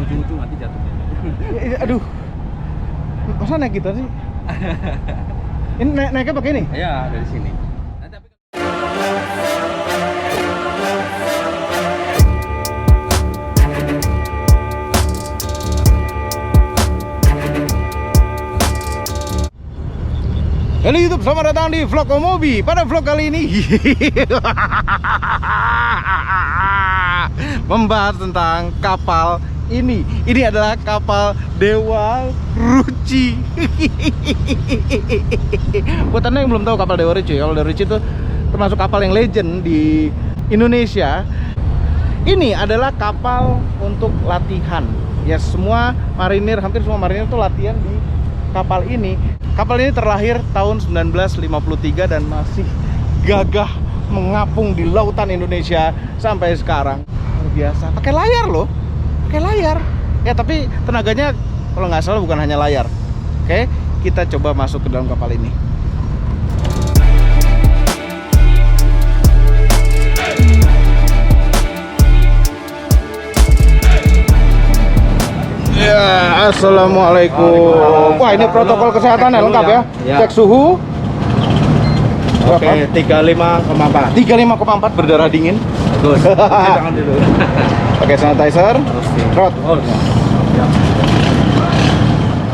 lucu-lucu nanti jatuhnya. Aduh, masa naik gitu sih? Ini naiknya pakai ini? Iya, dari sini. Nanti tapi Halo YouTube, selamat datang di vlog Omobi. Pada vlog kali ini membahas tentang kapal ini. Ini adalah kapal Dewa Ruci. Buat anda yang belum tahu kapal Dewa Ruci, kapal Dewa Ruci itu termasuk kapal yang legend di Indonesia. Ini adalah kapal untuk latihan. Ya, semua marinir, hampir semua marinir itu latihan di kapal ini. Kapal ini terlahir tahun 1953 dan masih gagah mengapung di lautan Indonesia sampai sekarang. Luar biasa. Pakai layar loh. Pakai layar. Ya, tapi tenaganya kalau nggak salah bukan hanya layar. Oke, kita coba masuk ke dalam kapal ini. Ya, assalamualaikum. Wah, ini protokol kesehatan ya, lengkap ya. Ya. Cek suhu. Oke, 35,4. 35,4 berdarah dingin. Bagus. Cuci tangan dulu. Pakai sanitizer. Rot. Oh, ya.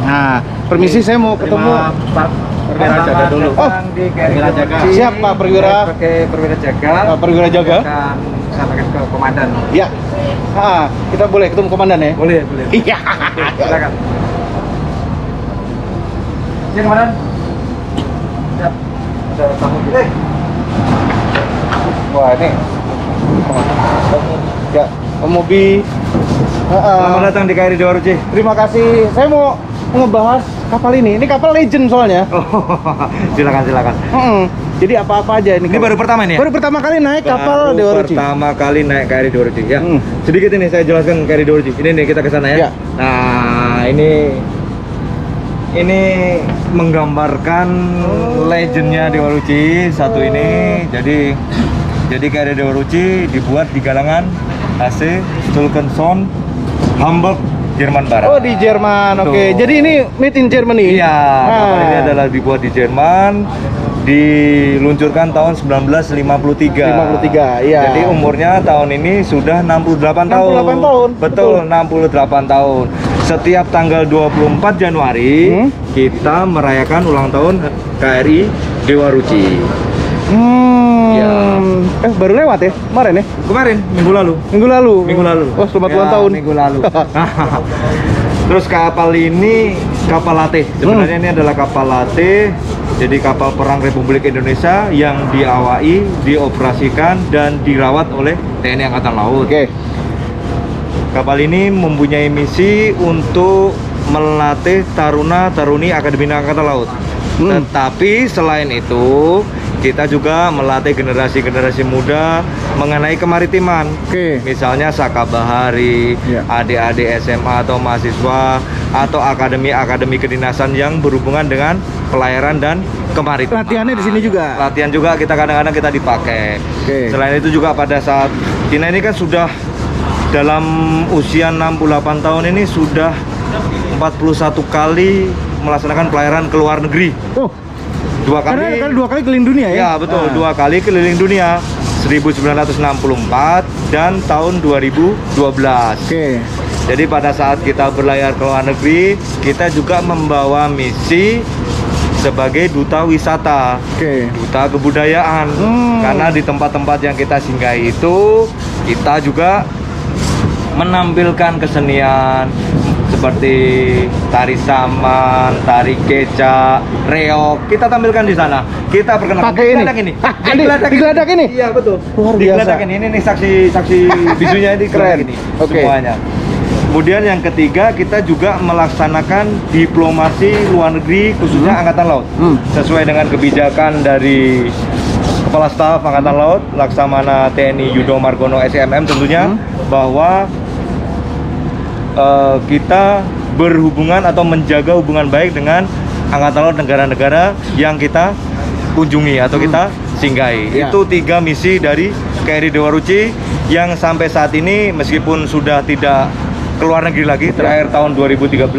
Nah, permisi saya mau ketemu. Pak Perwira jaga dulu. Oh, di Perwira jaga. Siap, Pak Perwira. Pakai Perwira jaga. Pak Perwira jaga. Akan sampaikan ke komandan. Ya. Kita boleh ketemu komandan ya? Boleh, boleh. Iya. Silakan. Ya, komandan. Ya. Ada tamu kita. Wah, ini. Ya, Omobi. Selamat datang di KRI Dewa Ruci. Terima kasih. Saya mau ngebahas kapal ini. Ini kapal legend soalnya. Oh, silakan. Jadi apa-apa aja ini. Ini baru pertama ini ya? Baru pertama kali naik kapal Dewa Ruci. Pertama kali naik KRI Dewa Ruci ya. Sedikit ini saya jelaskan KRI Dewa Ruci. Ini nih kita ke sana ya. Ya. Nah, ini menggambarkan legendnya Dewa Ruci satu ini. Jadi KRI Dewa Ruci dibuat di galangan HC Stulkenson Hamburg, Jerman Barat. Oh, di Jerman. Oke. Jadi ini made in Germany. Iya, kapal ini adalah dibuat di Jerman, diluncurkan tahun 1953. 53, iya. Jadi umurnya tahun ini sudah 68 tahun. 68 tahun. Betul, 68 tahun. Setiap tanggal 24 Januari kita merayakan ulang tahun KRI Dewa Ruci. Ya. Baru lewat ya? Kemarin ya? Kemarin, minggu lalu. Minggu lalu. Oh, selamat ulang tahun. Minggu lalu. Terus kapal ini kapal latih. Sebenarnya ini adalah kapal latih. Jadi kapal perang Republik Indonesia yang diawai, dioperasikan dan dirawat oleh TNI Angkatan Laut. Oke. Kapal ini mempunyai misi untuk melatih taruna-taruni Akademi Angkatan Laut. Tetapi selain itu, kita juga melatih generasi-generasi muda mengenai kemaritiman. Oke. Misalnya Saka Bahari, adik-adik SMA atau mahasiswa, atau akademi-akademi kedinasan yang berhubungan dengan pelayaran dan kemaritiman. Latihannya di sini juga. Latihan juga kita kadang-kadang kita dipakai. Oke. Selain itu juga pada saat Tina ini kan sudah dalam usia 68 tahun ini sudah 41 kali melaksanakan pelayaran ke luar negeri. Oh. Dua kali keliling dunia ya? Ya betul, 2 kali keliling dunia, 1964 dan tahun 2012. Oke. Jadi pada saat kita berlayar ke luar negeri, kita juga membawa misi sebagai duta wisata, duta kebudayaan. Karena di tempat-tempat yang kita singgahi itu, kita juga menampilkan kesenian seperti tari saman, tari kecak, reok. Kita tampilkan di sana. Kita perkenalkan. Pakai ini. Di geladak ini. Iya betul. Luar Di biasa. geladak ini nih saksi bisunya ini Keren. ini. Oke. Semuanya. Kemudian yang ketiga, kita juga melaksanakan diplomasi luar negeri khususnya Angkatan Laut. Sesuai dengan kebijakan dari Kepala Staf Angkatan Laut Laksamana TNI Yudo Margono SMM tentunya, bahwa kita berhubungan atau menjaga hubungan baik dengan Angkatan Laut negara-negara yang kita kunjungi atau kita singgahi. Itu 3 misi dari KRI Dewa Ruci yang sampai saat ini meskipun sudah tidak ke luar negeri lagi, terakhir tahun 2013.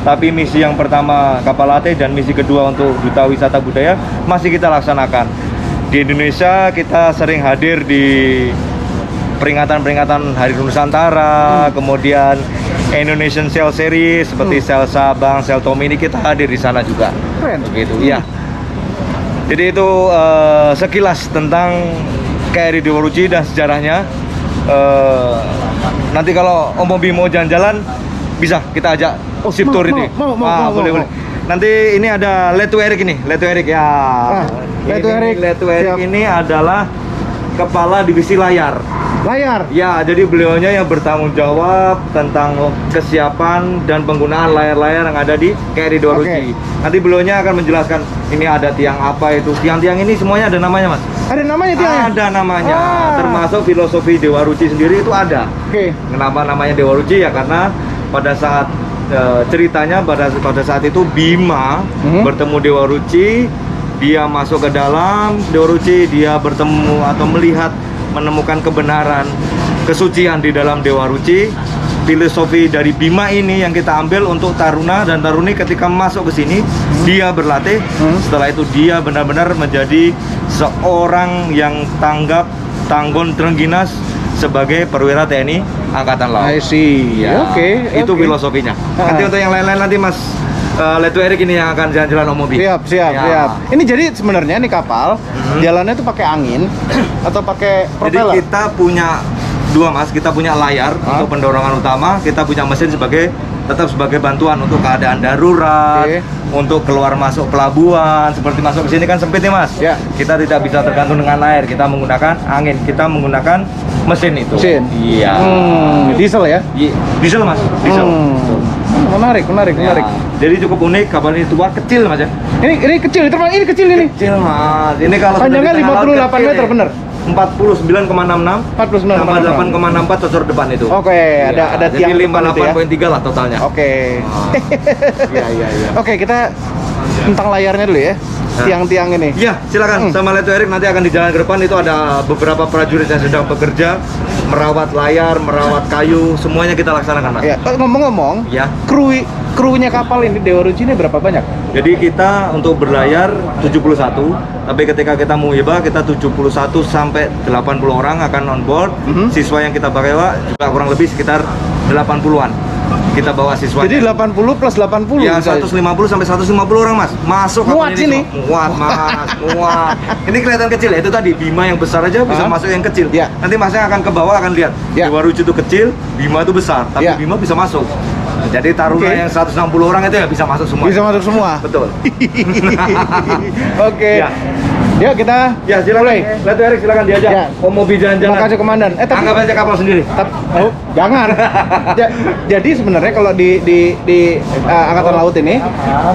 Tapi misi yang pertama kapal latih dan misi kedua untuk Duta Wisata Budaya masih kita laksanakan. Di Indonesia kita sering hadir di peringatan-peringatan Hari Nusantara, kemudian Indonesian Sail Series seperti Sail Sabang, Sail Tommy, ini kita hadir di sana juga. Keren. Begitu, iya. Jadi itu sekilas tentang KRI Dewa Ruci dan sejarahnya. Nanti kalau Om Bobi mau jalan-jalan, bisa kita ajak ship tour ini. Boleh. Nanti ini ada Letu Erik ini, Letu Erik ya. Letu Erik. Letu Erik ini adalah kepala divisi layar. Layar. Ya, jadi beliaunya yang bertanggung jawab tentang kesiapan dan penggunaan layar-layar yang ada di KRI Dewa Ruci. Nanti beliaunya akan menjelaskan ini ada tiang apa itu. Tiang-tiang ini semuanya ada namanya, Mas. Ada namanya tiangnya? Ada namanya. Termasuk filosofi Dewa Ruci sendiri itu ada. Oke. Kenapa namanya Dewa Ruci? Ya karena pada saat ceritanya pada saat itu Bima bertemu Dewa Ruci, dia masuk ke dalam Dewa Ruci, dia bertemu atau menemukan kebenaran, kesucian di dalam Dewa Ruci. Filosofi dari Bima ini yang kita ambil untuk Taruna dan Taruni ketika masuk ke sini, dia berlatih. Setelah itu dia benar-benar menjadi seorang yang tanggap, tanggon, terengginas sebagai perwira TNI Angkatan Laut. I see. Ya, Oke. itu filosofinya. Nanti untuk yang lain-lain nanti Mas Letu Erik ini yang akan jalan-jalan Om Mobi. Siap. Ini jadi sebenarnya nih kapal jalannya tuh pakai angin atau pakai propeller? Jadi kita punya dua, Mas. Kita punya layar untuk pendorongan utama, kita punya mesin tetap sebagai bantuan untuk keadaan darurat, untuk keluar masuk pelabuhan. Seperti masuk ke sini kan sempit nih, Mas. Ya. Kita tidak bisa tergantung dengan air, kita menggunakan angin, kita menggunakan mesin itu. Iya. Diesel ya? Diesel, Mas. Diesel. Menarik. Jadi cukup unik, kapal ini tua, kecil, Mas ya. Ini kecil, ini kecil ini. Kecil, Mas. Ini kalau panjangnya 58 meter, bener? 49,66 tambah 8,64 cocor depan itu. Oke, ada tiang. Jadi 58,3 lah totalnya. Oke. Iya. Oke, kita tentang layarnya dulu ya. Tiang-tiang ini. Iya, silakan. Sama Letu Erik nanti akan di jalan ke depan itu ada beberapa prajurit yang sedang bekerja merawat layar, merawat kayu, semuanya kita laksanakan, Mas. Ya, ngomong-ngomong, ya. Krunya kapal ini Dewa Ruci ini berapa banyak? Jadi kita untuk berlayar 71, tapi ketika kita mau hibah kita 71 sampai 80 orang akan on board. Siswa yang kita bawa juga kurang lebih sekitar 80-an. Kita bawa siswa. Jadi 80 plus 80. Ya, 150 sampai 150 orang, Mas. Masuk muat sini. Muat, Mas. Muat. Ini kelihatan kecil ya, itu tadi Bima yang besar aja bisa masuk yang kecil. Ya. Nanti Masnya akan ke bawah akan lihat. Dewa Ruci itu kecil, Bima itu besar, tapi Bima bisa masuk. Jadi Taruna yang 160 orang itu ya bisa masuk semua. Bisa masuk semua. Betul. Oke. Ya. Yuk kita. Ya, silakan. Letu Erik silakan diajak. Ya. Om Mobi jalan-jalan. Makasih komandan. Tapi anggap aja kapal sendiri. Jangan. Jadi sebenarnya kalau di Angkatan Laut ini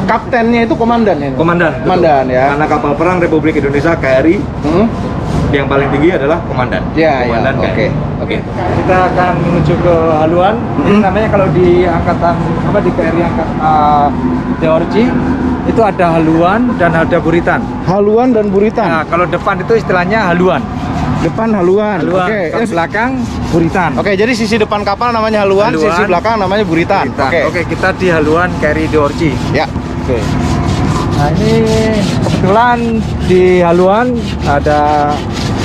kaptennya itu komandan ya. Komandan ya. Karena kapal perang Republik Indonesia KRI. Yang paling tinggi adalah komandan. Komandan KRI. Oke. Kita akan menuju ke haluan. Ini namanya kalau di angkatan di KRI Dewa Ruci itu ada haluan dan ada buritan. Haluan dan buritan. Nah, kalau depan itu istilahnya haluan. Depan haluan. Oke. Belakang buritan. Oke, jadi sisi depan kapal namanya haluan, sisi belakang namanya buritan. Oke, kita di haluan KRI Dewa Ruci. Ya. Oke. Nah, ini kebetulan di haluan ada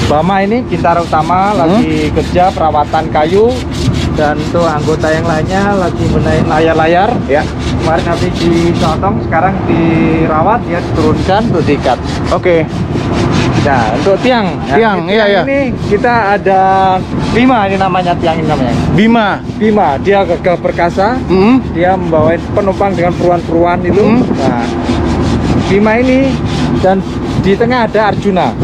Bama ini bintara utama lagi kerja perawatan kayu, dan untuk anggota yang lainnya lagi benahin layar-layar. Ya. Kemarin habis dicotong, sekarang dirawat, ya diturunkan untuk diikat. Oke. Nah, untuk tiang. Iya. Ini kita ada Bima, ini namanya tiang ini namanya. Bima, dia gagah perkasa. Dia membawa penumpang dengan peruan-peruan itu. Nah, Bima ini, dan di tengah ada Arjuna.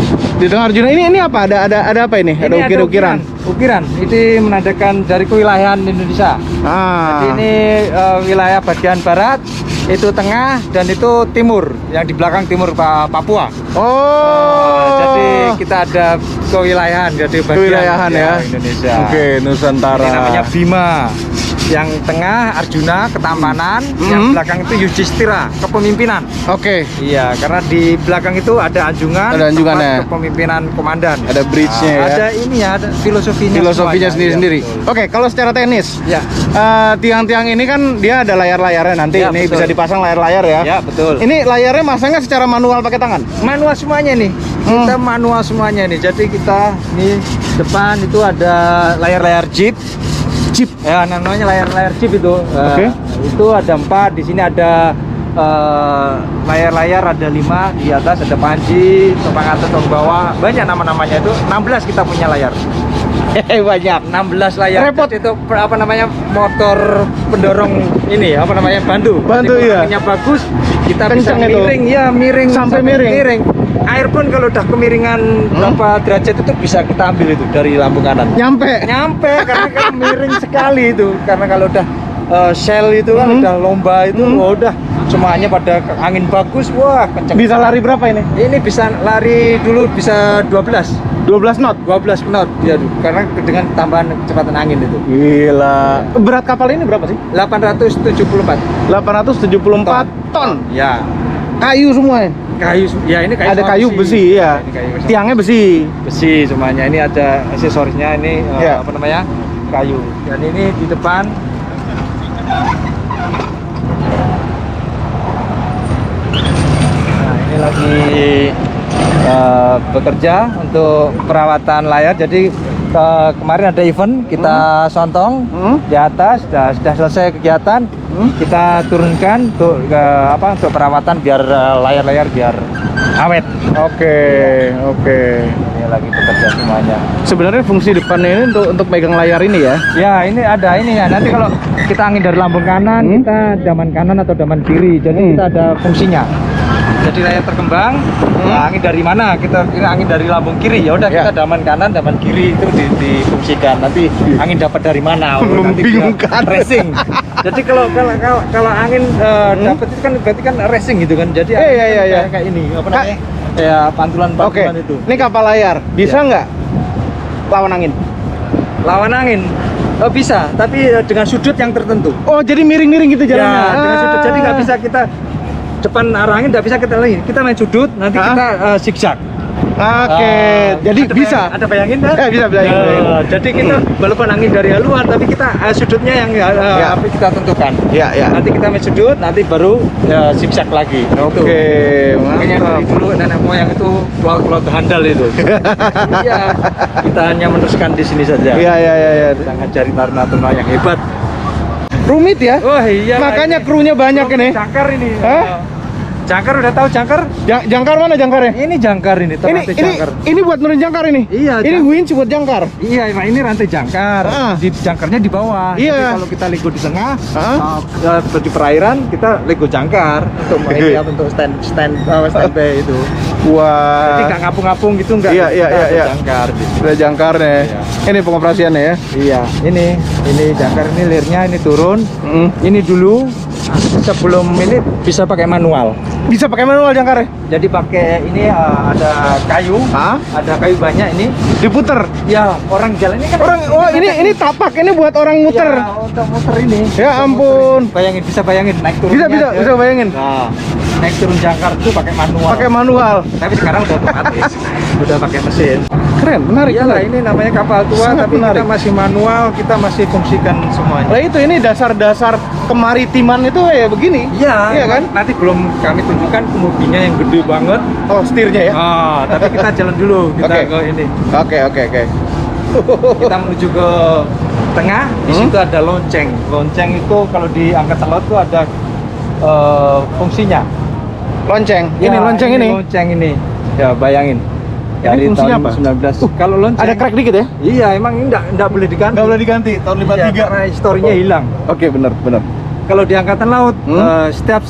Di tengah Arjuna ini apa? Ada apa ini? Ada ukir-ukiran. Ukiran. Ini menandakan dari kewilayahan Indonesia. Jadi ini wilayah bagian barat, itu tengah, dan itu timur. Yang di belakang timur Papua. Jadi kita ada kewilayahan, jadi bagian kewilayahan ya Indonesia. Oke, Nusantara. Ini namanya Bima. yang tengah Arjuna ketampanan, yang belakang itu Yudhistira kepemimpinan. Oke. Iya, karena di belakang itu ada anjungan, Ada anjungannya. tempat kepemimpinan komandan. Ada bridge-nya ya. Ada ini ya, ada filosofinya semuanya. sendiri-sendiri. Iya, Oke, kalau secara teknis, ya. tiang-tiang ini kan dia ada layar-layarnya nanti. Ya, Ini betul. bisa dipasang layar-layar ya. Ya, betul. Ini layarnya masangnya secara manual pakai tangan. Manual semuanya nih. Kita manual semuanya nih. Jadi kita nih depan itu ada layar-layar jeep. Jeep. Ya, namanya layar-layar jeep itu. Oke. Itu ada 4. Di sini ada layar-layar ada 5 di atas, ada panci, topang atas, topang bawah, banyak nama-namanya itu. 16 kita punya layar. Banyak. 16 layar. Repot. Itu apa namanya, motor pendorong ini apa namanya, bantu. Bantu, Jadi, iya. anginnya bagus, kita bisa Kenceng itu. miring, ya miring Sampai miring. Air pun kalau udah kemiringan berapa derajat itu bisa kita ambil itu dari lambung kanan. Nyampe. Karena kan miring sekali itu. Karena kalau udah shell itu kan udah lomba itu, wah, udah semuanya pada angin bagus, wah kenceng. Bisa lari berapa ini? Ini bisa lari dulu bisa 12 knot. 12 knot ya, karena dengan tambahan kecepatan angin itu. Gila. Berat kapal ini berapa sih? 874 874 ton. ya. Kayu semua ya? Kayu ya, ini kayu Ada semua kayu besi ya. Ini kayu semua. Tiangnya besi. Besi semuanya. Ini ada aksesorisnya, ini Ya. apa namanya, kayu. Dan ini di depan ini lagi bekerja untuk perawatan layar. Jadi kemarin ada event kita sontong di atas, sudah selesai kegiatan, kita turunkan untuk untuk perawatan biar layar-layar biar awet. Oke. Ini lagi bekerja semuanya. Sebenarnya fungsi depannya ini untuk megang layar ini ya. Ya, ini ada ini ya. Nanti kalau kita angin dari lambung kanan, kita daman kanan atau daman kiri. Jadi kita ada fungsinya. Jadi layar terkembang, nah, angin dari mana? Kita angin dari lambung kiri. Ya udah, kita daman kanan, daman kiri itu difungsikan. Nanti angin dapat dari mana? Nanti Membingungkan. racing. Jadi kalau angin dapat itu kan berarti kan racing gitu kan. Jadi Iya. kayak ini apa namanya? Ya pantulan-pantulan itu. Ini kapal layar. Bisa nggak lawan angin? Lawan angin. Bisa, tapi dengan sudut yang tertentu. Oh, jadi miring-miring gitu jalannya. Ya, dengan sudut. Jadi nggak bisa kita depan arah angin, nggak bisa kita lagi. Kita main sudut, nanti kita zigzag. Oke, jadi bisa. Ada bayangin kan? Bisa bayangin. Jadi kita walaupun angin dari haluan, tapi kita sudutnya yang apa kita tentukan. Ya. Nanti kita main sudut, nanti baru zigzag lagi. Oke, Makanya mantap. dari dulu nenek moyang itu pelaut handal itu. Iya, kita hanya meneruskan di sini saja. Iya. Kita ngajari taruna-taruna yang hebat. Rumit ya? Wah iya. Makanya krunya banyak ini. Jangkar ini. Hah? Jangkar udah tahu jangkar? Jangkar mana jangkarnya? Ini jangkar ini, rantai jangkar. Ini buat nurin jangkar ini. Iya, Ini winch buat jangkar. Iya, Pak, ini rantai jangkar. Di jangkarnya di bawah. Iya. Jadi kalau kita lego di tengah, di perairan kita lego jangkar untuk standby itu. Wah. Jadi nggak ngapung-ngapung gitu, nggak. Iya. Jangkar. Ada jangkarnya. Iya. Ini pengoperasiannya ya. Iya, ini jangkar ini lirnya ini turun. Ini dulu sebelum ini bisa pakai manual. Bisa pakai manual jangkarnya? Jadi pakai ini ada kayu, ada kayu banyak ini. Diputer. Ya, orang jalan ini kan. Ini tapak ini buat orang muter. Ya, untuk muter ini. Ya ampun. Bayangin, bisa bayangin naik turunnya. Bisa bayangin. Nah, naik turun jangkar itu pakai manual. Pakai manual. Tapi sekarang udah otomatis. Udah pakai mesin. Keren, menarik. Iyalah, ini namanya kapal tua, Sangat tapi menarik. kita masih manual, kita masih fungsikan semuanya. Lah itu ini dasar-dasar kemaritiman itu ya begini. Iya kan? Nanti belum kami tunjukkan kemudinya yang gede banget. Oh, setirnya ya. Tapi kita jalan dulu, kita Oke. ke ini. Oke. Kita menuju ke tengah, di situ ada lonceng. Lonceng itu kalau di angkatan laut itu ada fungsinya. Lonceng. Ya, Ini lonceng ini. Lonceng ini. Ya, bayangin. Ini fungsinya apa? 19. Kalau lonceng Ada crack dikit ya? Iya, emang ini enggak boleh diganti. Nggak boleh diganti tahun Iya, karena historinya hilang. Oke, benar. Kalau di angkatan laut setiap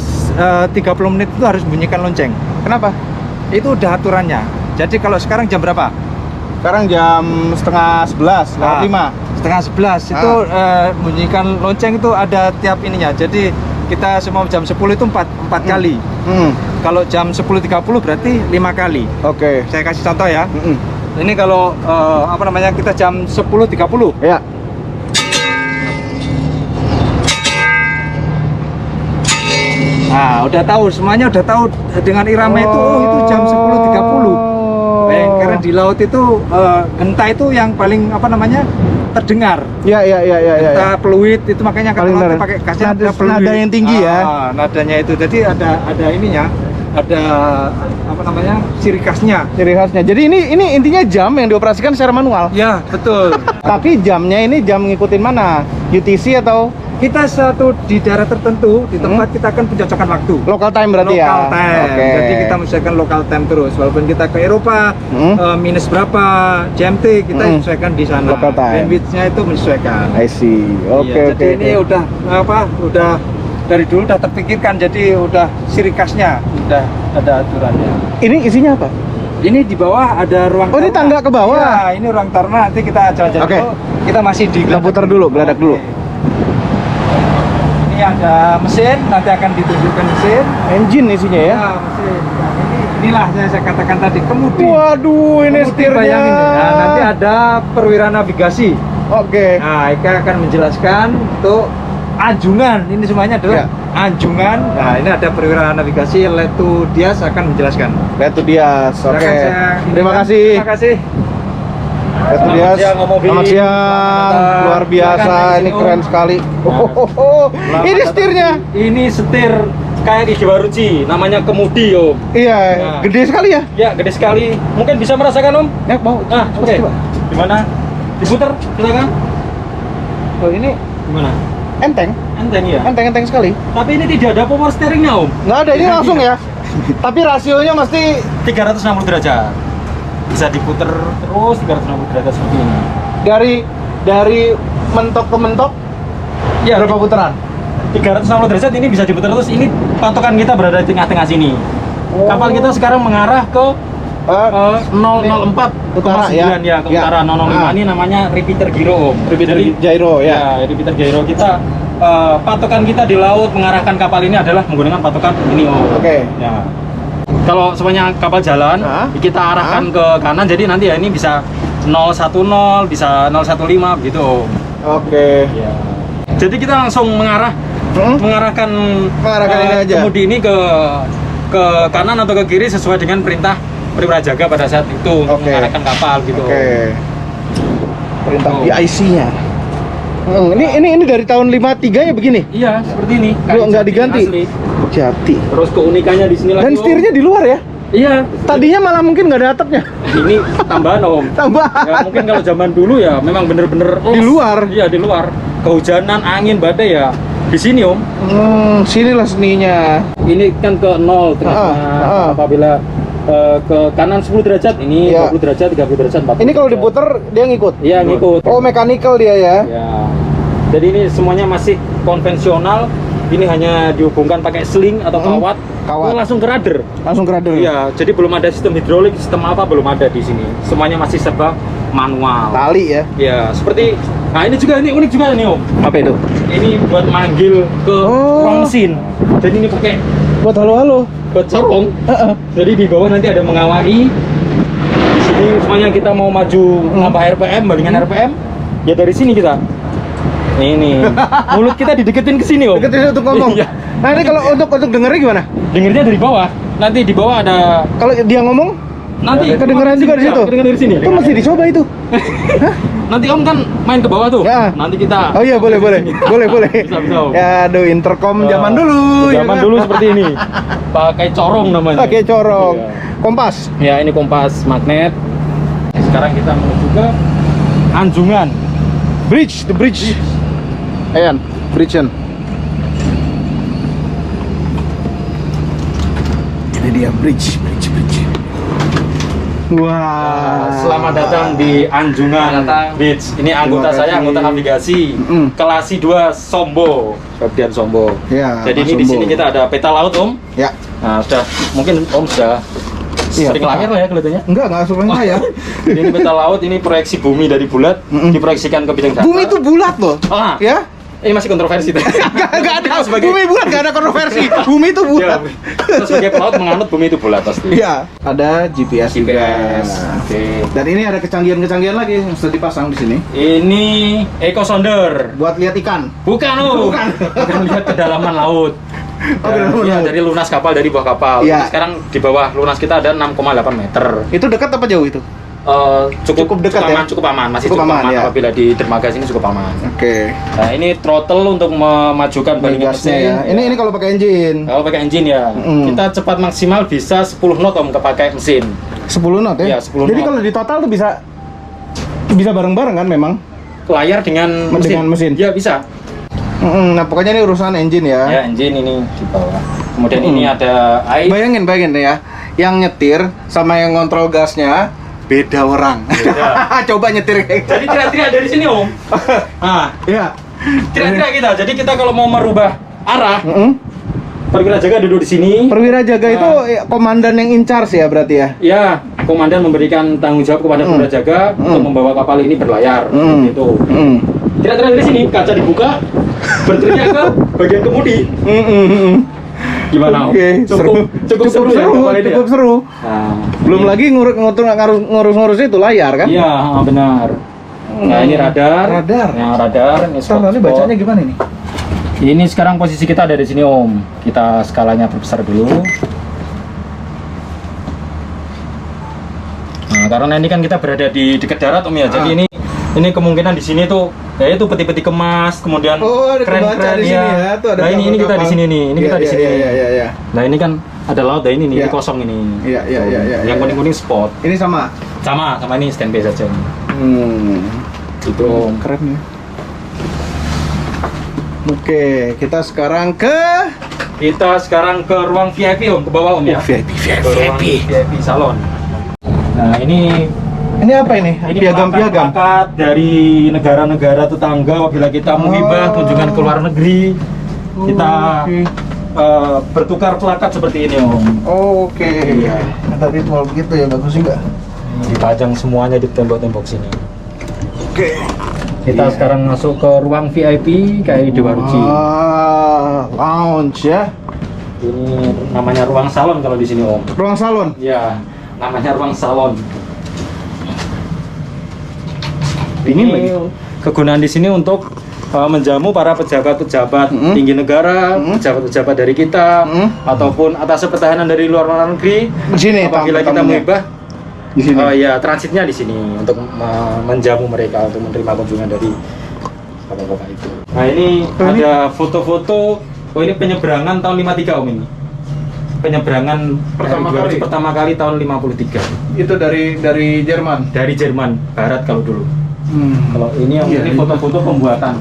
30 menit itu harus bunyikan lonceng. Kenapa? Itu udah aturannya. Jadi kalau sekarang jam berapa? Sekarang jam 10:30, lewat 5. Setengah 11 itu bunyikan lonceng itu ada tiap ininya. Jadi kita semua jam 10 itu 4 kali. Kalau jam 10.30 berarti 5 kali. Oke. Saya kasih contoh ya. Ini kalau kita jam 10.30. Ya. Nah, udah tahu, semuanya udah tahu dengan irama itu, itu jam 10.30. Karena di laut itu genta itu yang paling apa namanya terdengar. Ya. Genta peluit itu makanya kata laut pakai kasih nada yang tinggi ya. Nadanya itu, jadi ada ininya, ada apa namanya ciri khasnya. Ciri khasnya. Jadi ini intinya jam yang dioperasikan secara manual. Ya betul. Tapi jamnya ini jam ngikutin mana? UTC atau Kita satu di daerah tertentu di tempat kita akan pencocokan waktu. local time berarti ya? Local time. Oke. Jadi kita menyesuaikan local time terus. Walaupun kita ke Eropa minus berapa GMT kita menyesuaikan di sana. Local time. Bandwidth-nya itu menyesuaikan. I see. Oke. Jadi ini udah udah dari dulu udah terpikirkan. Jadi udah ciri khasnya, udah ada aturannya. Ini isinya apa? Ini di bawah ada ruang. Oh, ini tangga ke bawah? Iya, ini ruang taruna. Nanti kita jelajah Oke. dulu. Kita masih di Kita putar dulu, geladak dulu. Ini ada mesin, nanti akan ditunjukkan mesin. Engine isinya ya? Ya, mesin. Nah, inilah yang saya katakan tadi, kemudi. Waduh, ini Kemudi, setirnya. bayangin. Nah, nanti ada perwira navigasi. Oke. Nah, Eka akan menjelaskan untuk anjungan. Ini semuanya adalah anjungan. Nah, ini ada perwira navigasi, Letu Dias akan menjelaskan. Letu Dias. Oke. Silakan saya- Terima kasih. Terima kasih. Letu Dias. siang, Om Mobi. Selamat siang. Selamat Luar biasa. silakan, Ini Om. keren sekali. Ini setirnya. Ini setir kayak di Jawaruci, namanya kemudi Om. Iya, Nah. gede sekali ya. Ya gede sekali, mungkin bisa merasakan Om. Ya, mau. Nah, oke. Coba. Gimana? Diputar, silakan. Oh, ini Gimana? enteng. Enteng ya. Enteng sekali. Tapi ini tidak ada power steeringnya Om. Nggak ada, ini langsung ya. Tapi rasionya mesti 360 derajat. Bisa diputer terus 360 derajat seperti ini. dari mentok ke mentok. Ya, Berapa putaran? 360 derajat ini bisa diputar terus. Ini patokan kita berada di tengah-tengah sini. Kapal kita sekarang mengarah ke 004 Utara, ya? ya ke Ya. utara 005 Ah. ini namanya repeater gyro Om. Repeater Jadi, gyro, ya. repeater gyro kita patokan kita di laut mengarahkan kapal ini adalah menggunakan patokan ini Om. Oke. Ya. Kalau semuanya kapal jalan kita arahkan ke kanan, jadi nanti ya ini bisa 010 bisa 015 gitu Om. Oke. Ya. Jadi kita langsung mengarahkan ini aja. kemudi ini ke kanan atau ke kiri sesuai dengan perintah perwira jaga pada saat itu untuk Oke. mengarahkan kapal gitu. Oke. Perintah Oh. PIC-nya. Ini dari tahun 53 ya begini. Iya, seperti ini. Lu nggak Jati diganti? asli. Jati. Terus keunikannya di sini lagi. Dan Om. setirnya di luar ya. Iya. Tadinya malah mungkin nggak ada atapnya. Ini tambahan Om. Tambahan. Ya, mungkin kalau zaman dulu ya memang bener-bener Di luar? Iya, di luar. Kehujanan, angin, badai ya di sini Om. Sinilah seninya. Ini kan ke 0 tengah. Apabila ke kanan 10 derajat, ini Iya. 20 derajat, 30 derajat, 40 Ini kalau derajat. diputer dia ngikut. Iya, ngikut. Oh, mechanical dia ya. Ya. Jadi ini semuanya masih konvensional. Ini hanya dihubungkan pakai sling atau kawat. Kawat. Ini langsung ke rudder. Langsung ke rudder. Iya, jadi belum ada sistem hidrolik, sistem apa belum ada di sini. Semuanya masih serba manual. Tali ya. Ya, seperti nah ini juga ini unik juga nih Om. Apa itu? Ini buat manggil ke ruang mesin. Jadi ini pakai Buat halo-halo. buat sokong. Jadi di bawah nanti ada mengawali. Di sini semuanya kita mau maju nambah RPM, balingan RPM. Ya dari sini kita. Ini mulut kita dideketin ke sini Om. Deketin untuk ngomong. Iya. Nah, ini kalau untuk dengernya gimana? Dengernya dari bawah. Nanti di bawah ada Kalau dia ngomong nanti kedengeran juga di Iya, situ. kedengeran dari sini. Itu mesti dicoba itu. Nanti Om kan main ke bawah tuh. Ya. Nanti kita. Oh iya, boleh. Boleh. Bisa, Om. Ya, aduh, intercom zaman dulu. Zaman ya kan? dulu seperti ini. Pakai corong namanya. Pakai corong. Iya. Kompas. Ya, ini kompas magnet. Sekarang kita menuju ke Anjungan. Bridge, the bridge. Ayan, bridge-an. Ini dia bridge. Wah. Selamat datang di Anjungan Beach. Ini anggota Terima saya, kasih. anggota navigasi. Kelasi 2 Sombo, Fabian Sombo. Ya, Jadi Mas ini di Sombo. sini kita ada peta laut, Om. Ya. Nah, sudah mungkin Om sudah Iya, sering peta. lahir lah ya kelihatannya. Enggak suruh ya. Ini peta laut, ini proyeksi bumi dari bulat diproyeksikan ke bidang datar. Bumi itu bulat loh. Ah, Ya? ini masih kontroversi tuh. Enggak ada. Sebagai- Bumi bulat enggak ada kontroversi. Bumi itu Ya, bulat. kita sebagai pelaut menganut bumi itu bulat pasti. Iya, ada GPS juga. GPS. Oke. Dan ini ada kecanggihan-kecanggihan lagi yang sudah dipasang di sini Ini eco sounder. buat lihat ikan. Bukan, Om. Bukan lihat kedalaman laut. Iya, dari lunas kapal, dari bawah kapal. Iya. Sekarang di bawah lunas kita ada 6,8 meter. Itu dekat apa jauh itu? Cukup dekat ya? cukup aman, masih Cukup cukup aman, aman ya. apabila di dermaga sini cukup aman. Oke. Nah, ini throttle untuk memajukan balingan Gasnya mesin. ya. Ini kalau pakai engine. Kalau pakai engine ya, kita cepat maksimal bisa 10 knot om pakai mesin. 10 knot ya? Iya, 10 Jadi knot. kalau di total tuh bisa bareng-bareng kan memang? Layar dengan mesin. Dengan mesin? Ya bisa. Nah pokoknya ini urusan engine ya. Ya engine ini di bawah. Kemudian ini ada air. Bayangin ya, yang nyetir sama yang ngontrol gasnya beda orang. Beda. Coba nyetir kayak Jadi kira-kira dari sini om. Nah, Iya. kira-kira kita. Jadi kita kalau mau merubah arah, perwira jaga duduk di sini. Perwira jaga itu komandan yang in charge ya berarti ya? Ya, komandan memberikan tanggung jawab kepada perwira jaga untuk membawa kapal ini berlayar. Gitu. Kira-kira dari sini kaca dibuka, berteriak ke bagian kemudi. Gimana om? Oke, Cukup seru ya kapal ini ya? cukup seru. Nah, Belum lagi ngurus itu layar kan? iya, benar. Nah, ini radar. Radar. Yang radar. Ini Ini bacanya gimana nih? Ini sekarang posisi kita ada di sini om. Kita skalanya perbesar dulu. Nah, karena ini kan kita berada di dekat darat om ya. Jadi ini kemungkinan di sini tuh ya itu peti-peti kemas, kemudian ada kebaca di sini ya. Tuh ada Nah, ini kita di sini nih. Ini kita di sini. Iya. Nah, ini kan ada laut, nah ini Iya. kosong ini. Iya. Yang kuning-kuning spot. Ini sama. Sama ini standby saja. Itu om. Keren ya. Oke, kita sekarang ke ruang VIP om, ke bawah om ya. VIP. Ke ruang VIP salon. Nah, ini Ini apa ini? Piagam-piagam. plakat dari negara-negara tetangga apabila kita muhibah kunjungan ke luar negeri. Kita bertukar plakat seperti ini om. Oke. Ada ritual begitu ya, bagus juga. Dipajang semuanya di tembok-tembok sini. Oke. Kita sekarang masuk ke ruang VIP KRI Dewa Ruci. Lounge ya. Ini namanya ruang salon kalau di sini om. Ruang salon. Ya, namanya ruang salon. Dingin Ini lagi. kegunaan di sini untuk menjamu para pejabat-pejabat tinggi negara, pejabat-pejabat dari kita, ataupun atas pertahanan dari luar negeri. Di sini Apabila kita tamu-tamunya. muhibah, Di sini. ya transitnya di sini untuk menjamu mereka untuk menerima kunjungan dari bapak-bapak itu. Nah ini ada foto-foto. Oh ini penyeberangan tahun 53 om ini. Penyeberangan pertama kali tahun 53. Itu dari Jerman. Dari Jerman Barat kalau dulu. Kalau ini yang ini foto-foto pembuatan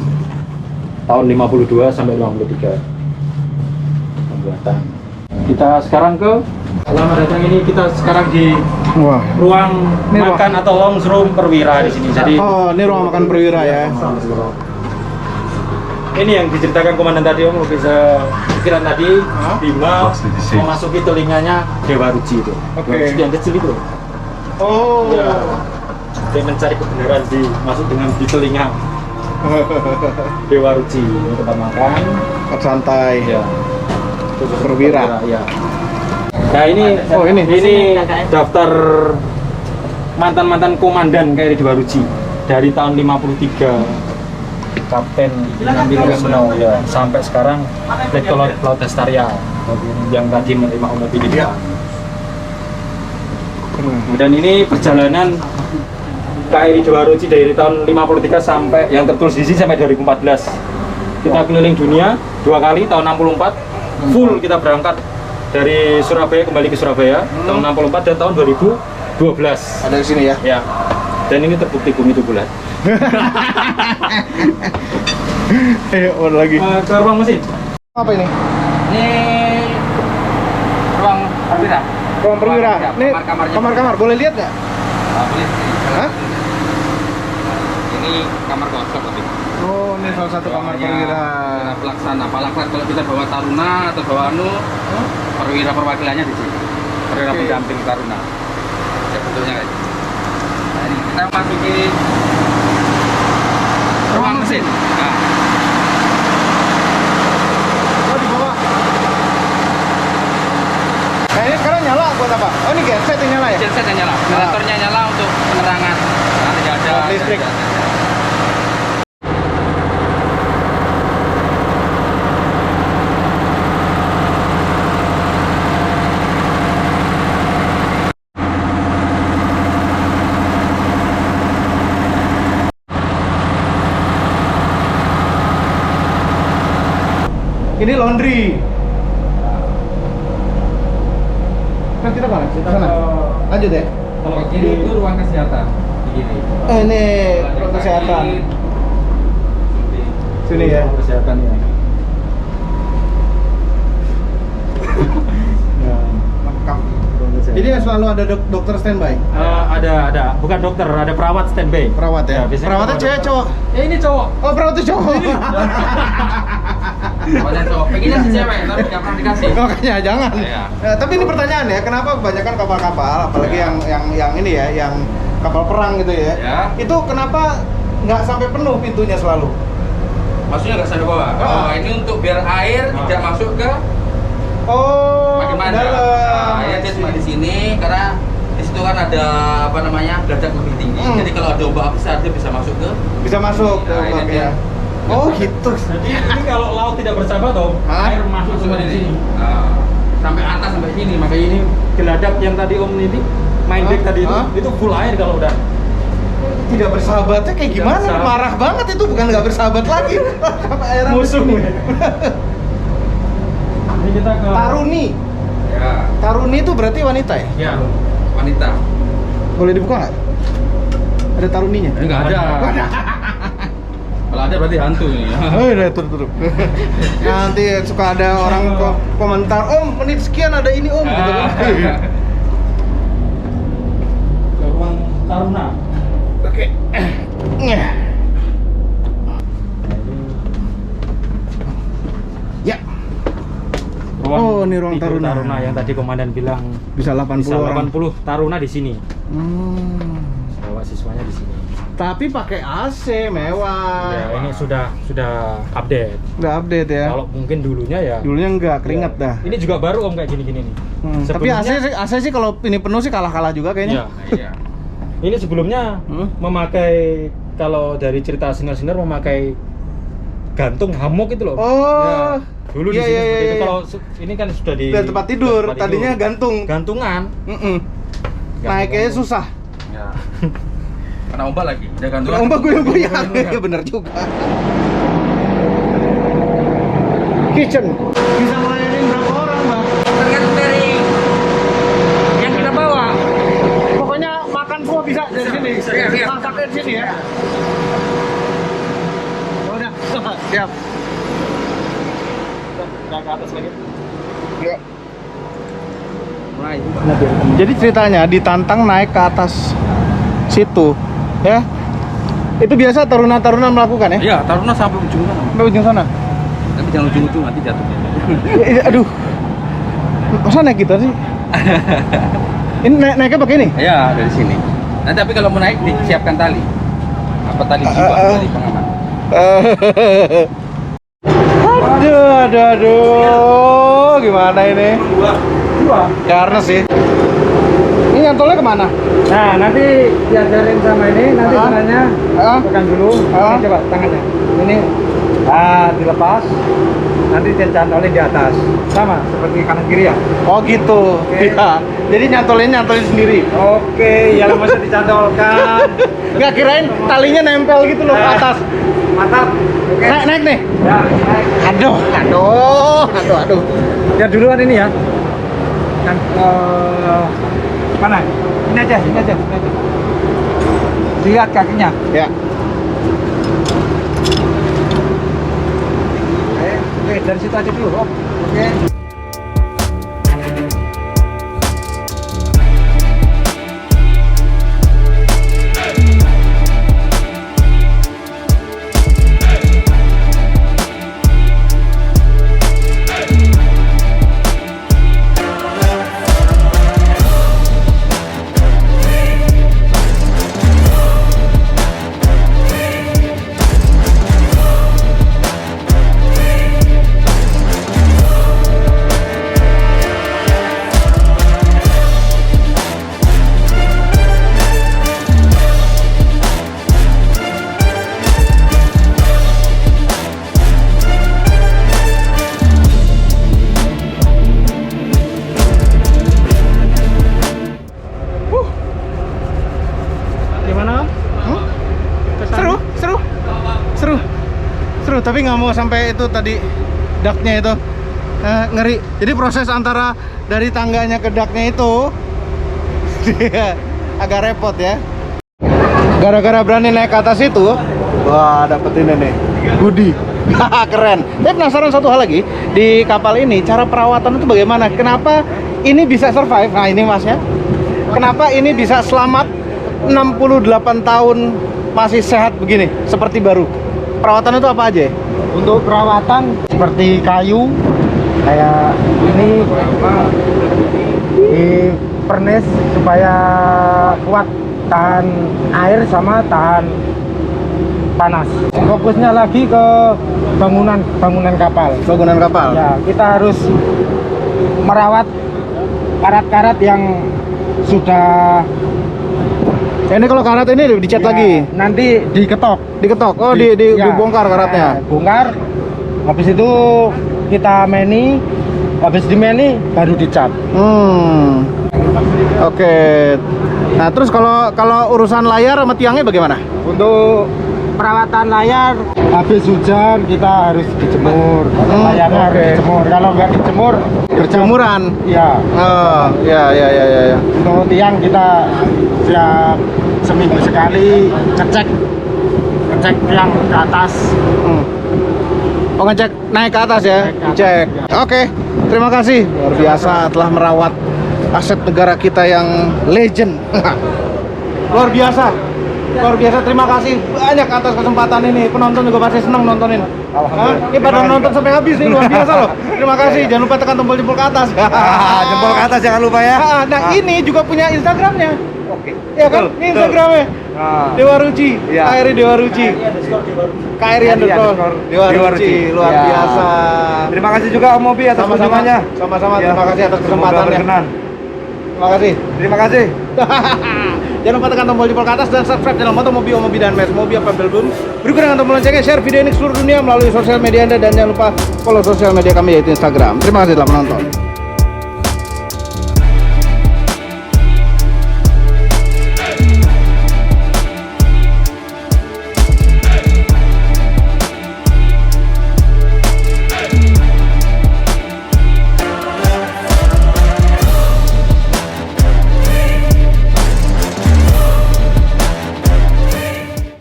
tahun 52 sampai 53 pembuatan. Kita sekarang ke selamat datang, ini kita sekarang di ruang Ini makan atau lounge room perwira di sini. Jadi ini ruang makan perwira ya. ini yang diceritakan komandan tadi om, bisa pikiran tadi Bima memasuki telinganya Dewa Ruci itu. Oke. Yang kecil itu. Oh. Ya. Dia mencari kebenaran masuk dengan di telinga Dewa Ruci. Ini tempat makan. Tempat santai. Ya. Perwira. Ya. Nah ini, ini daftar mantan komandan KRI Dewa Ruci dari tahun 53. Kapten Nambil Snow ya sampai sekarang Letkol Laut Lestaria yang tadi menerima mobil ini. Dan ini perjalanan KRI Dewa Ruci dari tahun 53 sampai yang tertulis di sini sampai 2014. Kita keliling dunia 2 kali tahun 64 full kita berangkat dari Surabaya kembali ke Surabaya tahun 64 dan tahun 2012. Ada di sini ya. Ya. Dan ini terbukti bumi itu bulat. Ayo lagi. Ke ruang mesin. Apa ini? Ini ruang perwira. Ruang perwira. Ini Kamar-kamarnya. kamar-kamar. Boleh lihat nggak? Boleh. Hah? Ini kamar kosong tapi. Oh, ini salah satu kamar perwira. Pelaksana. Pelaksana kalau kita bawa taruna atau bawa perwira perwakilannya di sini. Perwira pendamping taruna. Ya bentuknya kayak. Nah, ini kita masuki ruang mesin. Nah. Oh, di bawah. Nah, ini sekarang nyala buat apa? Oh, ini genset yang nyala ya? Gensetnya nyala, generatornya nyala untuk penerangan. Nanti ada listrik. Ini laundry. Kan kita mana? Kita Sana. Lanjut ya. Kalau ke kiri itu ruang kesehatan. Di kiri. Ini ruang kesehatan. Sini ya. Ruang kesehatan ya. Lengkap. Jadi selalu ada dokter standby. Ada, bukan dokter, ada perawat standby. Perawat ya. biasanya Perawatnya kalau cewek dokter- cowok. Ini cowok. Oh, perawatnya cowok. Banyak cowok, pengennya si cewek, tapi nggak pernah dikasih. Makanya jangan. Iya. Tapi ini pertanyaan ya, kenapa kebanyakan kapal-kapal, apalagi yang ini ya, yang kapal perang gitu ya, Ya. itu kenapa nggak sampai penuh pintunya selalu? Maksudnya nggak sampai bawah. Oh, ini untuk biar air tidak masuk ke Oh, makin ke mana. dalam. Nah, ya dia cuma di sini karena di situ kan ada apa namanya beladak lebih tinggi. Jadi kalau ada ombak besar dia bisa masuk ke. Bisa masuk ke Nah, ini ombaknya. dia. Oh gitu. Jadi ini kalau laut tidak bersahabat Om, Hah? air masuk semua di sini. Nah, sampai atas sampai sini. Makanya ini geladak yang tadi Om ini main deck tadi Hah? itu full air kalau udah. Tidak bersahabatnya kayak Tidak gimana? bersahabat. Marah banget itu, bukan nggak bersahabat lagi. Sampai air Musuh. begini. Ini kita ke Taruni. Ya, Taruni itu berarti wanita ya? Ya. wanita. Boleh dibuka nggak? Ada taruninya? Enggak ada. Kalau ada berarti hantu ini. Oh iya, tutup. Nanti suka ada orang komentar, Om, menit sekian ada ini Om, gitu kan. Ke ruang taruna. Oke. Ya, Oh, ini ruang tidur taruna. yang tadi komandan bilang bisa 80 bisa orang. 80 taruna di sini. Hmm. Bawa siswanya di sini. Tapi pakai AC mewah. Ya, ini sudah update. Udah update ya. Kalau mungkin dulunya ya. Dulunya enggak, keringat ya. dah. Ini juga baru Om kayak gini-gini nih. Tapi AC sih kalau ini penuh sih kalah-kalah juga kayaknya. Ya. Iya. Ini sebelumnya memakai kalau dari cerita senior-senior memakai gantung hammock itu loh. Oh. Ya, dulu Iya, di sini iya, seperti iya, itu. iya. Kalau ini kan sudah di Udah tempat tidur, tempat tadinya gantung. gantungan. Naiknya susah. Ya. Kena ombak lagi. Udah gantung. Ombak goyang-goyang. Iya benar juga. Kitchen bisa ngelayanin berapa orang, Bang? Tergantung dari yang kita bawa. Pokoknya makan semua bisa dari sini. Siap. Masak dari sini ya. Oh, udah. Siap. Udah ke atas lagi. Ya. Mulai. Jadi ceritanya ditantang naik ke atas situ, ya. Itu biasa taruna-taruna melakukan ya? Iya, taruna sampai ujung sana. Sampai ujung sana. Tapi jangan ujung-ujung nanti jatuh. Aduh. Masa naik gitu sih? Ini naiknya pakai ini? Iya, dari sini. Nanti tapi kalau mau naik disiapkan tali. Apa tali jiwa, tali pengaman. Aduh, gimana ini? Dua. Karena sih. Ini nyantolnya kemana? Nah, nanti diajarin sama ini, nanti Ah. tangannya Ah. pegang dulu. Ah. Ini coba tangannya. Ini dilepas. Nanti dicantolin di atas. Sama seperti kanan kiri ya. Oh gitu. Oke. Iya. Jadi nyantolin sendiri. Oke, yang masa dicantolkan. Nggak kirain talinya nempel gitu loh ke atas. Mantap. Oke. Naik nih. Ya, naik. Aduh. Ya duluan ini ya. Yang mana? Ini aja. Lihat kakinya. Ya. Oke, dari situ aja dulu, Om. Oke. Gimana? Seru. Tapi nggak mau sampai itu tadi daknya itu. Ngeri. Jadi proses antara dari tangganya ke daknya itu agak repot ya. Gara-gara berani naik ke atas itu, wah dapetin ini goodie. Keren. Saya penasaran satu hal lagi, di kapal ini cara perawatan itu bagaimana? Kenapa ini bisa survive? Nah ini mas ya, kenapa ini bisa selamat 68 tahun masih sehat begini, seperti baru? Perawatan itu apa aja? Untuk perawatan seperti kayu, kayak ini di furnace supaya kuat tahan air sama tahan panas. Fokusnya lagi ke bangunan kapal. Bangunan kapal. Ya, kita harus merawat karat-karat yang sudah. Ini kalau karat ini dicat Ya, lagi. nanti diketok. Diketok. Oh, ya, dibongkar karatnya. Bongkar. Habis itu kita meni. Habis di meni baru dicat. Oke. Nah, terus kalau urusan layar sama tiangnya bagaimana? Untuk perawatan layar, habis hujan kita harus dijemur. Layarnya harus dijemur. Kalau nggak dijemur, Berjemuran. ya. Oh, ya. Untuk tiang kita setiap seminggu sekali ngecek tiang ke atas. Oh, ngecek naik ke atas ya? Naik ke atas. Cek. Oke. Terima kasih. Luar biasa telah merawat aset negara kita yang legend. Luar biasa. Luar biasa, terima kasih banyak atas kesempatan ini. Penonton juga pasti senang nontonin. Ini pada nonton sampai habis nih, luar biasa loh. Terima kasih, jangan lupa tekan tombol jempol ke atas. Jempol ke atas jangan lupa ya. Nah, ini juga punya Instagramnya. Oke. Ya kan? Ini Instagramnya. Dewa Ruci, Iya. KRI Dewa Ruci. KRI underscore Dewa Ruci, luar Iya. biasa. Terima kasih juga Om Mobi atas Sama-sama. kunjungannya. Sama-sama, Ya. terima kasih atas Semoga kesempatannya. berkenan. Terima kasih. Terima kasih. Jangan lupa tekan tombol jempol ke atas dan subscribe channel Moto Mobi, Om Mobi dan Mes Mobi apa belum. Berikut dengan tombol loncengnya, share video ini ke seluruh dunia melalui sosial media Anda dan jangan lupa follow sosial media kami yaitu Instagram. Terima kasih telah menonton.